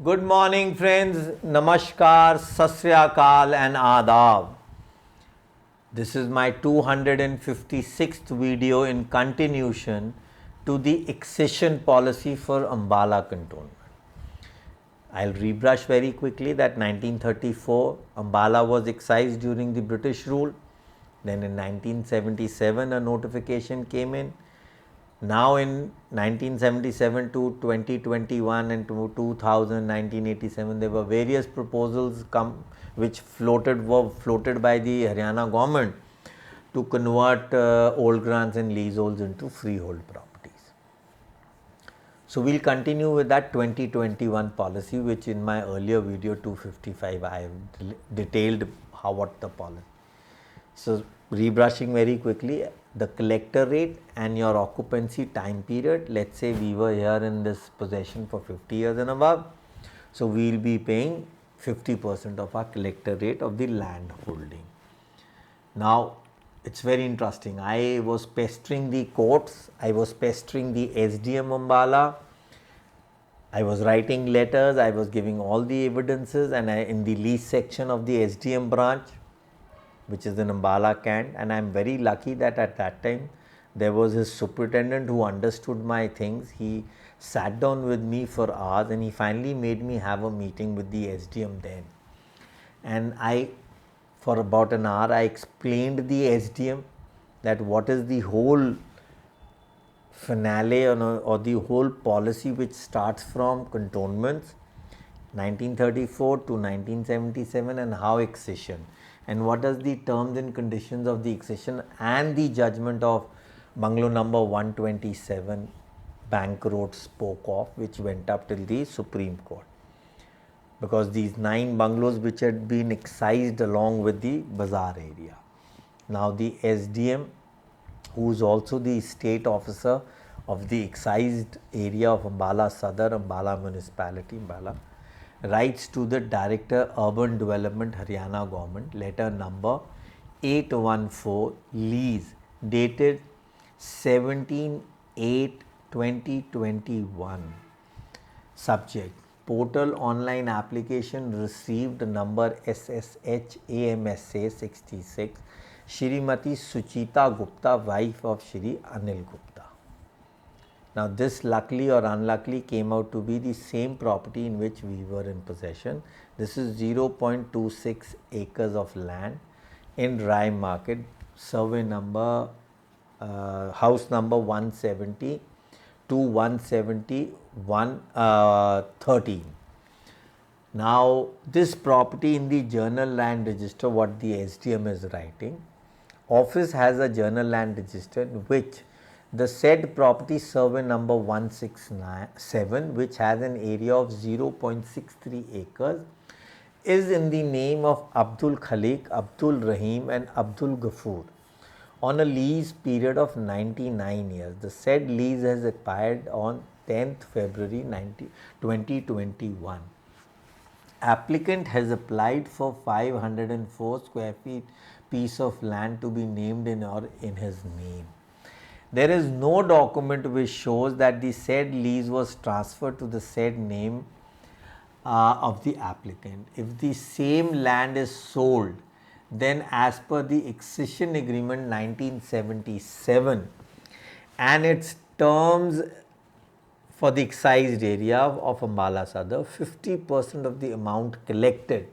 Good morning, friends. Namaskar, Sat Sri Akal, and Adab. This is my 256th video in continuation to the accession policy for Ambala cantonment. I'll rebrush very quickly that 1934 Ambala was excised during the British rule. Then in 1977 a notification came in. Now in 1977 to 2021 and to 2000, 1987, there were various proposals which were floated by the Haryana government to convert old grants and leaseholds into freehold properties. So we'll continue with that 2021 policy, which in my earlier video 255 I have detailed what the policy. So rebrushing very quickly, the collector rate and your occupancy time period. Let's say we were here in this possession for 50 years and above. So we will be paying 50% of our collector rate of the land holding. Now it's very interesting. I was pestering the courts, I was pestering the SDM Ambala, I was writing letters, I was giving all the evidences, and in the lease section of the SDM branch, which is in Ambala Cant, and I am very lucky that at that time there was his superintendent who understood my things. He sat down with me for hours and he finally made me have a meeting with the SDM then. And for about an hour, I explained the SDM that what is the whole finale or the whole policy which starts from cantonments 1934 to 1977 and how accession, and what are the terms and conditions of the accession and the judgment of bungalow number 127 Bank Road spoke of, which went up till the Supreme Court, because these 9 bungalows which had been excised along with the bazaar area. Now the SDM, who is also the state officer of the excised area of Ambala Sadar, Ambala Municipality, Ambala, writes to the Director Urban Development Haryana Government, letter number 814, lease dated 17/8/2021. Subject: portal online application received number SSH AMSA 66, Shrimati Suchita Gupta, wife of Shri Anil Gupta. Now this luckily or unluckily came out to be the same property in which we were in possession. This is 0.26 acres of land in Rai Market, survey number, house number 170 to 171 13. Now this property in the Journal Land Register, what the SDM is writing, office has a Journal Land Register in which the said property survey number 167, which has an area of 0.63 acres, is in the name of Abdul Khalik, Abdul Rahim and Abdul Ghafoor on a lease period of 99 years. The said lease has expired on 10th February 2021. Applicant has applied for 504 square feet piece of land to be named in his name. There is no document which shows that the said lease was transferred to the said name of the applicant. If the same land is sold, then as per the accession agreement 1977 and its terms for the excised area of Ambala Sadar, 50% of the amount collected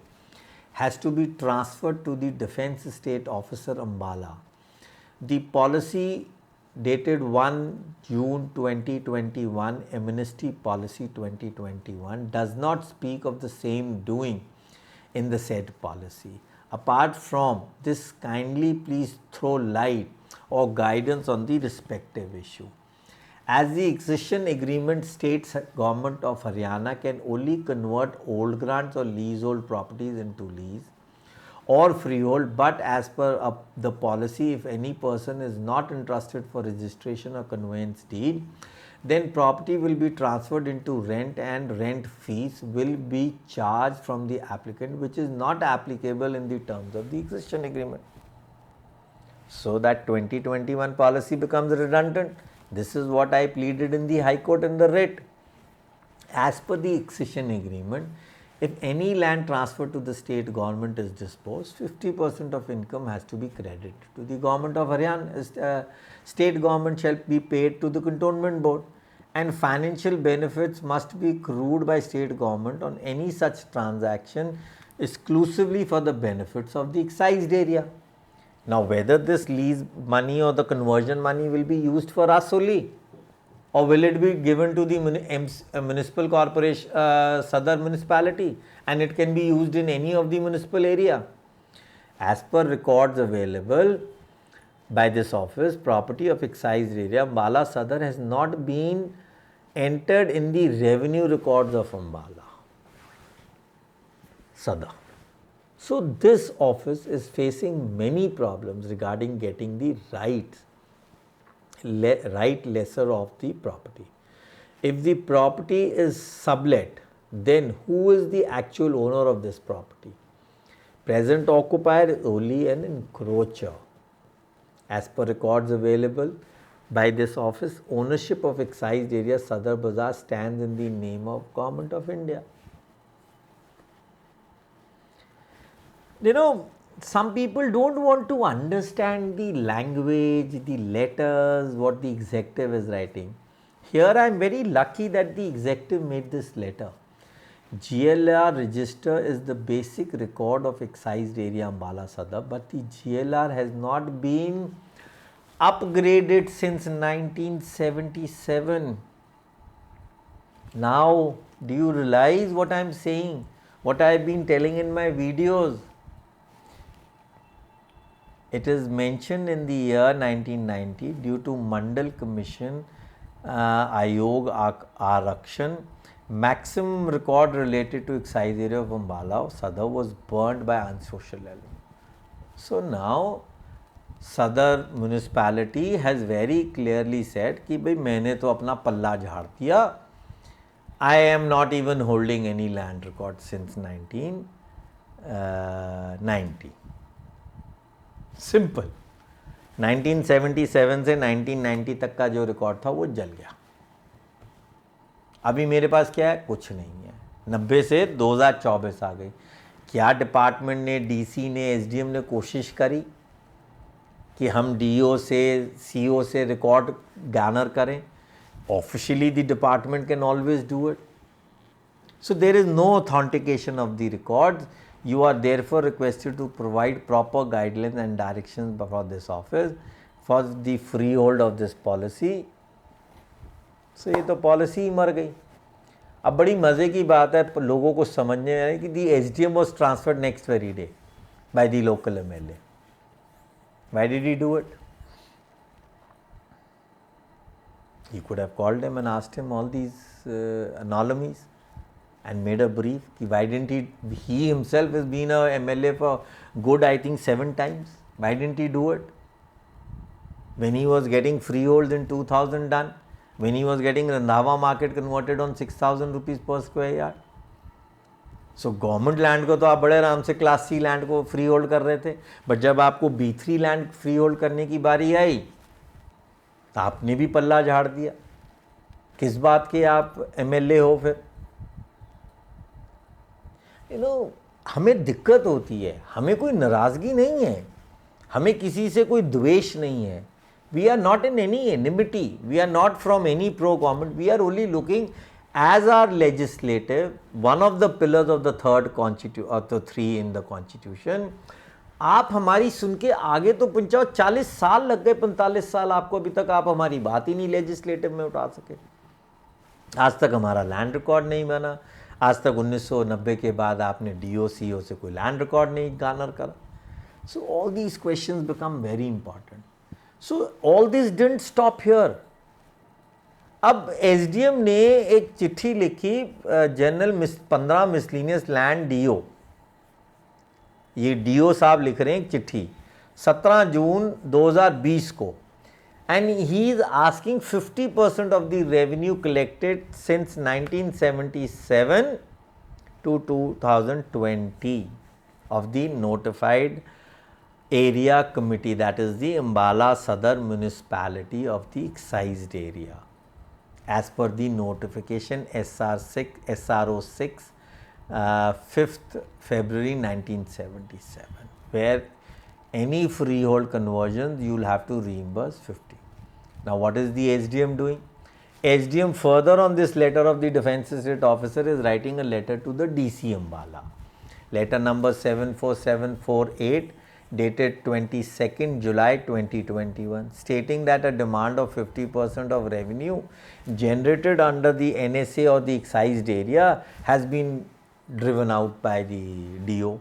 has to be transferred to the Defence State Officer Ambala. The policy dated 1 June 2021, Amnesty Policy 2021, does not speak of the same doing in the said policy. Apart from this, kindly please throw light or guidance on the respective issue. As the accession agreement states, Government of Haryana can only convert old grants or leasehold properties into lease or freehold, but as per the policy, if any person is not entrusted for registration or conveyance deed, then property will be transferred into rent and rent fees will be charged from the applicant, which is not applicable in the terms of the accession agreement. So that 2021 policy becomes redundant. This is what I pleaded in the High Court in the writ. As per the accession agreement, if any land transferred to the state government is disposed, 50% of income has to be credited to the government of Haryana. State government shall be paid to the cantonment board, and financial benefits must be accrued by state government on any such transaction exclusively for the benefits of the excised area. Now, whether this lease money or the conversion money will be used for us only, or will it be given to the municipal corporation, Sadar municipality, and it can be used in any of the municipal area. As per records available by this office, property of excised area Ambala Sadar has not been entered in the revenue records of Ambala Sadar. So this office is facing many problems regarding getting the right lesser of the property. If the property is sublet, then who is the actual owner of this property? Present occupier is only an encroacher. As per records available by this office, ownership of excised area Sadar Bazaar stands in the name of Government of India. You know, some people don't want to understand the language, the letters, what the executive is writing. Here I am very lucky that the executive made this letter. GLR register is the basic record of excised area Ambala Sadar, but the GLR has not been upgraded since 1977. Now, do you realize what I am saying? What I have been telling in my videos? It is mentioned in the year 1990 due to Mandal Commission Ayog Arakshan, maximum record related to excise area of Ambala Sadar was burned by unsocial element. So now Sadar municipality has very clearly said कि भाई मैंने तो अपना पल्ला झाड़ दिया. I am not even holding any land record since 1990. Simple. 1977 से 1990 तक का जो रिकॉर्ड था वो जल गया. अभी मेरे पास क्या है? कुछ नहीं है. 90 से 2024 आ गई. क्या डिपार्टमेंट ने, डीसी ने, एसडीएम ने कोशिश करी कि हम डीओ से, सीओ से रिकॉर्ड गैदर करें? Officially the department can always do it. So there is no authentication of the records. You are therefore requested to provide proper guidelines and directions for this office for the freehold of this policy. So ये तो policy ही मर गई. अब बड़ी मज़े की बात है, लोगों को समझने में आए कि दी SDM was transferred next very day by the local MLA. Why did he do it? He could have called him and asked him all these anomalies and made a brief. Why didn't he himself has been a MLA for good, I think 7 times. Why didn't he do it? When he was getting freehold in 2000 done, when he was getting Randhawa market converted on 6,000 rupees per square yard. So government land को तो आप बड़े आराम से class C land को free hold कर रहे थे, बट जब आपको B3 लैंड फ्री होल्ड करने की बारी आई तो आपने भी पल्ला झाड़ दिया. किस बात के आप MLA हो फिर? हमें दिक्कत होती है. हमें कोई नाराज़गी नहीं है, हमें किसी से कोई द्वेष नहीं है. We are not in any enmity. We are not from any pro-government. We are only looking as our legislative, one of the pillars of the third constitution, or the 3 in the constitution. आप हमारी सुन के आगे तो पहुंचाओ. 40 साल लग गए, 45 साल आपको, अभी तक आप हमारी बात ही नहीं लेजिस्लेटिव में उठा सके. आज तक हमारा लैंड रिकॉर्ड नहीं बना. आज तक 1990 के बाद आपने DO CO से कोई लैंड रिकॉर्ड नहीं गार्नर करा. So all these questions become very important. So all this didn't stop here. अब SDM ने एक चिट्ठी लिखी, जनरल 15 मिसलिनियस लैंड DO, ये DO साहब लिख रहे हैं एक चिट्ठी 17 जून 2020 को, and he is asking 50% of the revenue collected since 1977 to 2020 of the notified area committee, that is the Ambala Sadar municipality of the excised area. as per the notification SRO6 5th February 1977, where any freehold conversions you will have to reimburse 50. Now what is the SDM doing? SDM further on this letter of the Defence Estate Officer is writing a letter to the DC Ambala. Letter number 74748 dated 22nd July 2021, stating that a demand of 50% of revenue generated under the NSA or the excised area has been driven out by the DO.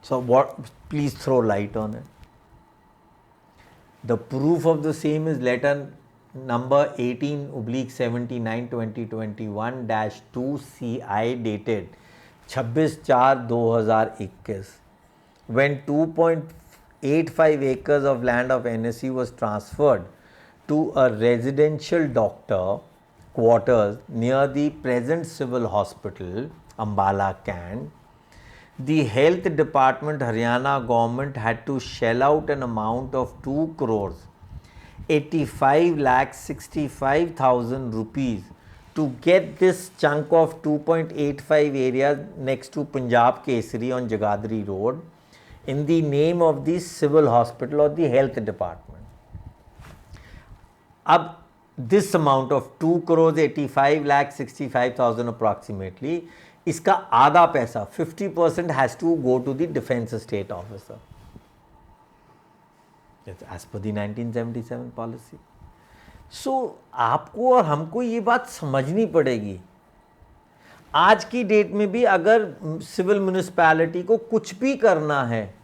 So what, please throw light on it. The proof of the same is letter number 18/79/2021-2 CI dated 26/4/2021, when 2.85 acres of land of NSE was transferred to a residential doctor quarters near the present civil hospital, Ambala, Kant. The health department, Haryana government, had to shell out an amount of 2,85,65,000 rupees to get this chunk of 2.85 area next to Punjab Kesari on Jagadri Road in the name of the civil hospital or the health department. Ab this amount of 2,85,65,000 approximately, इसका आधा पैसा 50% has to go to the Defence Estate Officer. That's as per the 1977 policy. So आपको और हमको ये बात समझनी पड़ेगी. आज की डेट में भी अगर सिविल म्युनिसिपैलिटी को कुछ भी करना है,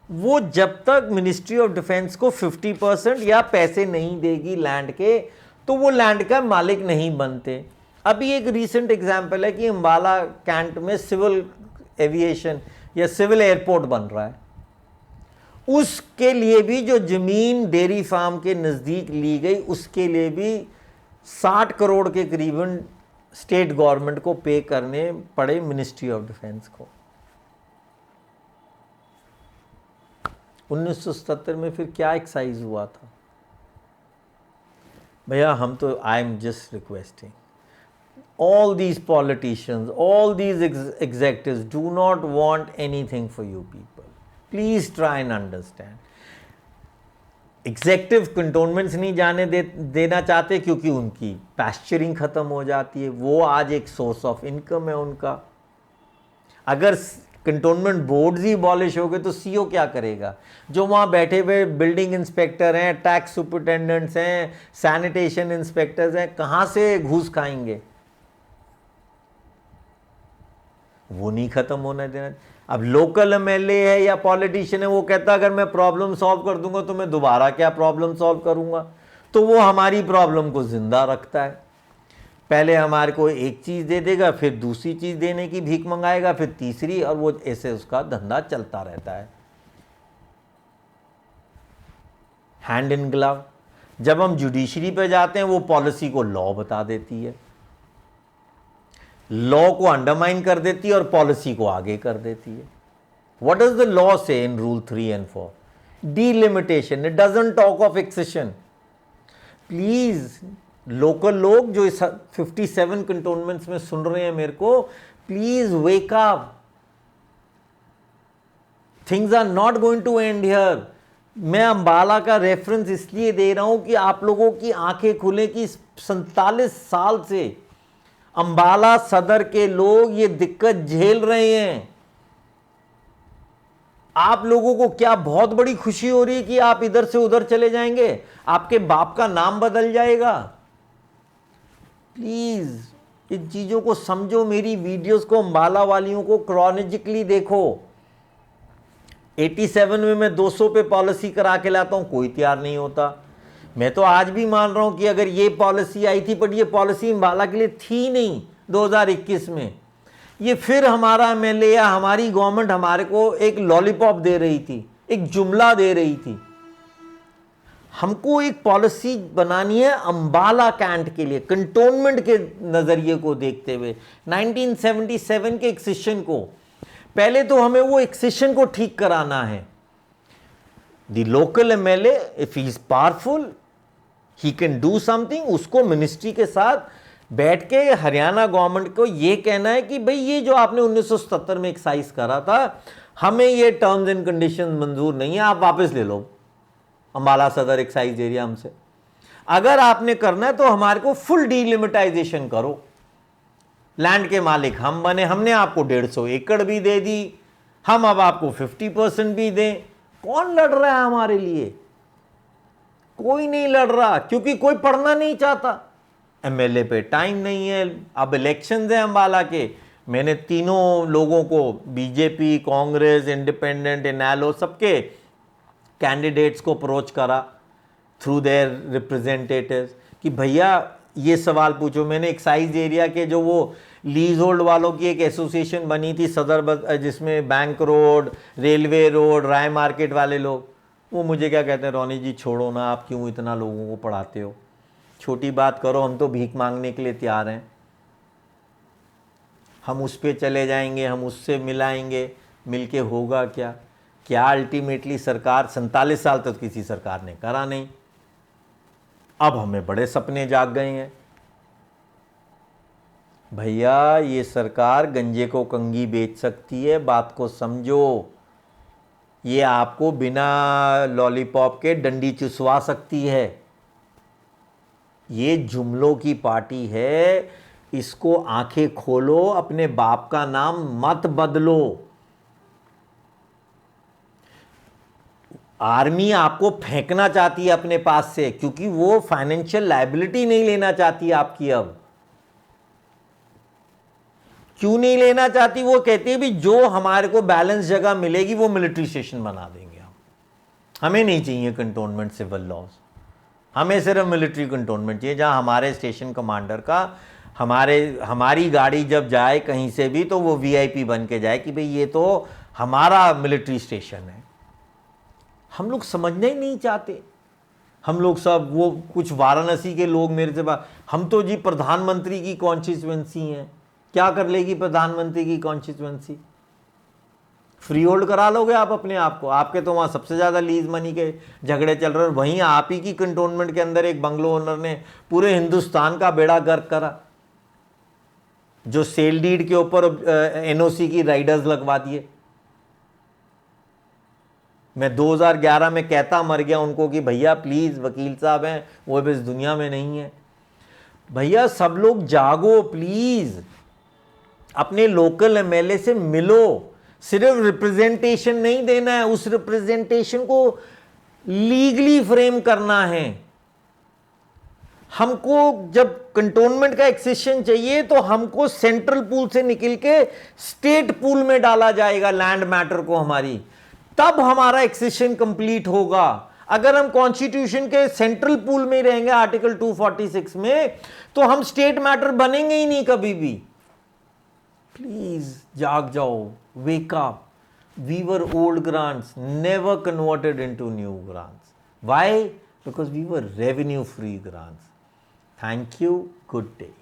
वो जब तक मिनिस्ट्री ऑफ डिफेंस को 50% या पैसे नहीं देगी लैंड के, तो वो लैंड का मालिक नहीं बनते. अभी एक रीसेंट एग्जांपल है कि अंबाला कैंट में सिविल एविएशन या सिविल एयरपोर्ट बन रहा है. उसके लिए भी जो जमीन डेयरी फार्म के नज़दीक ली गई, उसके लिए भी 60 करोड़ के करीबन स्टेट गवर्नमेंट को पे करने पड़े मिनिस्ट्री ऑफ डिफेंस को. 1977 में फिर क्या एक्साइज हुआ था भैया? हम तो I am just requesting all these politicians, all these executives do not want anything for you people. Please try and understand. Executive cantonments नहीं जाने देना चाहते क्योंकि उनकी पैस्चरिंग खत्म हो जाती है. वो आज एक सोर्स ऑफ इनकम है उनका. अगर कंटोनमेंट बोर्ड्स ही अबॉलिश हो गए तो सीओ क्या करेगा? जो वहाँ बैठे हुए बिल्डिंग इंस्पेक्टर हैं, टैक्स सुपरिटेंडेंट्स हैं, सैनिटेशन इंस्पेक्टर्स हैं, कहाँ से घूस खाएंगे? वो नहीं खत्म होने देना. अब लोकल एमएलए है या पॉलिटिशियन है, वो कहता है अगर मैं प्रॉब्लम सॉल्व कर दूंगा तो मैं दोबारा क्या प्रॉब्लम सॉल्व करूंगा? तो वो हमारी प्रॉब्लम को जिंदा रखता है. पहले हमारे को एक चीज दे देगा, फिर दूसरी चीज देने की भीख मंगाएगा, फिर तीसरी, और वो ऐसे उसका धंधा चलता रहता है. Hand in glove. जब हम जुडिशरी पे जाते हैं, वो पॉलिसी को लॉ बता देती है, लॉ को अंडरमाइन कर देती है और पॉलिसी को आगे कर देती है. What does the law say in rule 3 and 4? Delimitation. It doesn't talk of accession. Please local लोग जो इस 57 कंटोनमेंट्स में सुन रहे हैं मेरे को, please wake up. Things are not going to end here. मैं अंबाला का रेफरेंस इसलिए दे रहा हूं कि आप लोगों की आंखें खुले कि 47 साल से अंबाला सदर के लोग ये दिक्कत झेल रहे हैं. आप लोगों को क्या बहुत बड़ी खुशी हो रही है कि आप इधर से उधर चले जाएंगे? आपके बाप का नाम बदल जाएगा? प्लीज इन चीजों को समझो. मेरी वीडियोस को अंबाला वालियों को क्रॉनोलॉजिकली देखो. 87 में मैं 200 पे पॉलिसी करा के लाता हूं, कोई तैयार नहीं होता. मैं तो आज भी मान रहा हूं कि अगर ये पॉलिसी आई थी, बट ये पॉलिसी अंबाला के लिए थी नहीं 2021 में. ये फिर हमारा एमएलए या हमारी गवर्नमेंट हमारे को एक लॉलीपॉप दे रही थी, एक जुमला दे रही थी. हमको एक पॉलिसी बनानी है अंबाला कैंट के लिए, कंटोनमेंट के नजरिए को देखते हुए. 1977 के एक्सेशन को, पहले तो हमें वो एक्सेशन को ठीक कराना है. The local MLA, if he is powerful, he can do something. उसको मिनिस्ट्री के साथ बैठ के हरियाणा गवर्नमेंट को ये कहना है कि भाई ये जो आपने 1977 में एक्साइज करा था, हमें ये टर्म्स एंड कंडीशन मंजूर नहीं है, आप वापस ले लो अंबाला सदर एक्साइज एरिया हमसे। अगर आपने करना है तो हमारे को फुल डीलिमिटाइजेशन करो। लैंड के मालिक हम बने, हमने आपको 150 एकड़ भी दे दी, हम अब आपको 50% भी दें। कौन लड़ रहा है हमारे लिए? कोई नहीं लड़ रहा, क्योंकि कोई पढ़ना नहीं चाहता। एमएलए पे टाइम नहीं है। अब इलेक्शंस है अंबाला के, मैंने तीनों लोगों को, बीजेपी, कांग्रेस, इंडिपेंडेंट, इनेलो, सबके कैंडिडेट्स को अप्रोच करा थ्रू देयर रिप्रेजेंटेटिव्स कि भैया ये सवाल पूछो। मैंने एक्साइज एरिया के जो वो लीज होल्ड वालों की एक एसोसिएशन बनी थी सदर, जिसमें बैंक रोड, रेलवे रोड, राय मार्केट वाले लोग, वो मुझे क्या कहते हैं, रोनी जी छोड़ो ना, आप क्यों इतना लोगों को पढ़ाते हो, छोटी बात करो, हम तो भीख मांगने के लिए तैयार हैं। हम उस पर चले जाएंगे, हम उससे मिलाएंगे, मिलके होगा क्या? क्या अल्टीमेटली सरकार 47 साल तक किसी सरकार ने करा नहीं। अब हमें बड़े सपने जाग गए हैं। भैया ये सरकार गंजे को कंगी बेच सकती है, बात को समझो। ये आपको बिना लॉलीपॉप के डंडी चुसवा सकती है। ये जुमलों की पार्टी है, इसको आंखें खोलो, अपने बाप का नाम मत बदलो। आर्मी आपको फेंकना चाहती है अपने पास से, क्योंकि वो फाइनेंशियल लायबिलिटी नहीं लेना चाहती आपकी। अब क्यों नहीं लेना चाहती? वो कहती है भी जो हमारे को बैलेंस जगह मिलेगी वो मिलिट्री स्टेशन बना देंगे हम। हमें नहीं चाहिए कंटोनमेंट सिविल लॉज, हमें सिर्फ मिलिट्री कंटोनमेंट चाहिए, जहां हमारे स्टेशन कमांडर का हमारी गाड़ी जब जाए कहीं से भी तो वो वीआईपी बन के जाए कि भाई ये तो हमारा मिलिट्री स्टेशन है। हम लोग समझना ही नहीं चाहते। हम लोग सब वो कुछ वाराणसी के लोग मेरे से बात, हम तो जी प्रधानमंत्री की कॉन्स्टिट्यूएंसी हैं, क्या कर लेगी प्रधानमंत्री की कॉन्स्टिट्यूएंसी? फ्री होल्ड करा लोगे आप अपने आप को? आपके तो वहां सबसे ज्यादा लीज मनी के झगड़े चल रहे हैं, वहीं आप ही की कंटोनमेंट के अंदर एक बंगलो ओनर ने पूरे हिंदुस्तान का बेड़ा गर्क करा, जो सेल डीड के ऊपर एनओसी की राइडर्स लगवा दिए। मैं 2011 में कहता मर गया उनको कि भैया प्लीज, वकील साहब हैं वो अब इस दुनिया में नहीं है। भैया सब लोग जागो प्लीज, अपने लोकल एमएलए से मिलो। सिर्फ रिप्रेजेंटेशन नहीं देना है, उस रिप्रेजेंटेशन को लीगली फ्रेम करना है। हमको जब कंटोनमेंट का एक्सेशन चाहिए तो हमको सेंट्रल पूल से निकल के स्टेट पूल में डाला जाएगा लैंड मैटर को हमारी, तब हमारा एक्सेशन कंप्लीट होगा। अगर हम कॉन्स्टिट्यूशन के सेंट्रल पूल में रहेंगे आर्टिकल 246 में, तो हम स्टेट मैटर बनेंगे ही नहीं कभी भी। प्लीज जाग जाओ, wake up. We were old grants, never converted into new grants. Why? Because we were revenue free grants. Thank you. Good day.